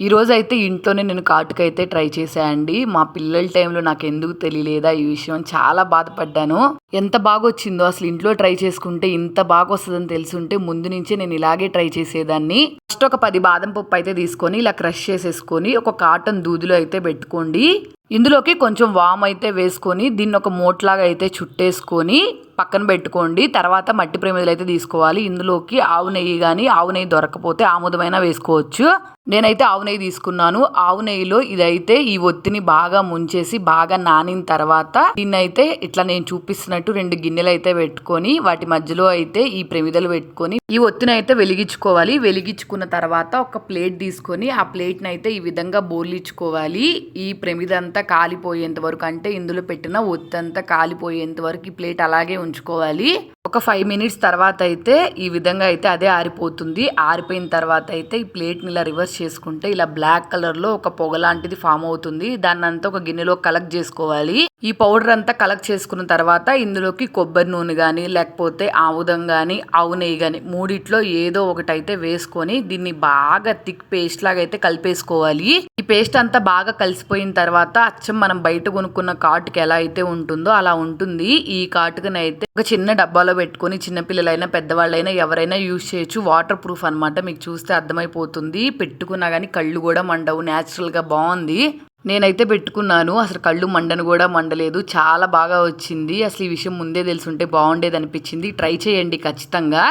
ఈ రోజైతే ఇంట్లోనే నేను కాటుకైతే ట్రై చేశానండి. మా పిల్లల టైంలో నాకెందుకు తెలియలేదా ఈ విషయం, చాలా బాధపడ్డాను. ఎంత బాగొచ్చిందో అసలు, ఇంట్లో ట్రై చేసుకుంటే ఇంత బాగొస్తుందని తెలుసుంటే ముందు నుంచే నేను ఇలాగే ట్రై చేసేదాన్ని. ఫస్ట్ ఒక 10 బాదం పప్పు అయితే తీసుకొని ఇలా క్రష్ చేసేసుకొని ఒక కాటన్ దూదిలో అయితే పెట్టుకోండి. ఇందులోకి కొంచెం వామ్ అయితే వేసుకొని దీన్ని ఒక మోట్లాగా అయితే చుట్టేసుకొని పక్కన పెట్టుకోండి. తర్వాత మట్టి ప్రమిదలు అయితే తీసుకోవాలి. ఇందులోకి ఆవు నెయ్యి కానీ, ఆవు నెయ్యి దొరకపోతే ఆముదమైనా వేసుకోవచ్చు. నేనైతే ఆవు నెయ్యి తీసుకున్నాను. ఆవు నెయ్యిలో ఇదైతే ఈ ఒత్తిని బాగా ముంచేసి బాగా నానిన తర్వాత దీన్నైతే ఇట్లా నేను చూపిస్తున్నట్టు 2 గిన్నెలు అయితే పెట్టుకొని వాటి మధ్యలో అయితే ఈ ప్రమిదలు పెట్టుకొని ఈ ఒత్తిని అయితే వెలిగించుకోవాలి. వెలిగించుకున్న తర్వాత ఒక ప్లేట్ తీసుకొని ఆ ప్లేట్ని అయితే ఈ విధంగా బోర్లించుకోవాలి. ఈ ప్రమిదంతా కాలిపోయేంత వరకు, అంటే ఇందులో పెట్టిన ఒత్తి అంతా కాలిపోయేంత వరకు ఈ ప్లేట్ అలాగే ఉంచుకోవాలి. ఒక 5 మినిట్స్ తర్వాత అయితే ఈ విధంగా అయితే అదే ఆరిపోతుంది. ఆరిపోయిన తర్వాత అయితే ఈ ప్లేట్ని ఇలా రివర్స్ చేసుకుంటే ఇలా బ్లాక్ కలర్లో ఒక పొగ లాంటిది ఫామ్ అవుతుంది. దాన్ని అంతా ఒక గిన్నెలో కలెక్ట్ చేసుకోవాలి. ఈ పౌడర్ అంతా కలెక్ట్ చేసుకున్న తర్వాత ఇందులోకి కొబ్బరి నూనె కానీ, లేకపోతే ఆముదం కానీ, ఆవు నెయ్యి కానీ మూడిట్లో ఏదో ఒకటి అయితే వేసుకొని దీన్ని బాగా థిక్ పేస్ట్ లాగా అయితే కలిపేసుకోవాలి. ఈ పేస్ట్ అంతా బాగా కలిసిపోయిన తర్వాత అచ్చం మనం బయట కొనుక్కున్న కాటుక ఎలా అయితే ఉంటుందో అలా ఉంటుంది. ఈ కాటుకని అయితే ఒక చిన్న డబ్బాలో పెట్టుకొని చిన్నపిల్లలైనా పెద్దవాళ్ళైనా ఎవరైనా యూజ్ చేయొచ్చు. వాటర్ ప్రూఫ్ అనమాట, మీకు చూస్తే అర్థమైపోతుంది. పెట్టుకున్నా కానీ కళ్ళు కూడా మండవు, న్యాచురల్గా బాగుంది. నేనైతే పెట్టుకున్నాను, అసలు కళ్ళు మండను కూడా మండలేదు, చాలా బాగా వచ్చింది. అసలు ఈ విషయం ముందే తెలుసుంటే బాగుండేది అనిపించింది. ట్రై చేయండి ఖచ్చితంగా.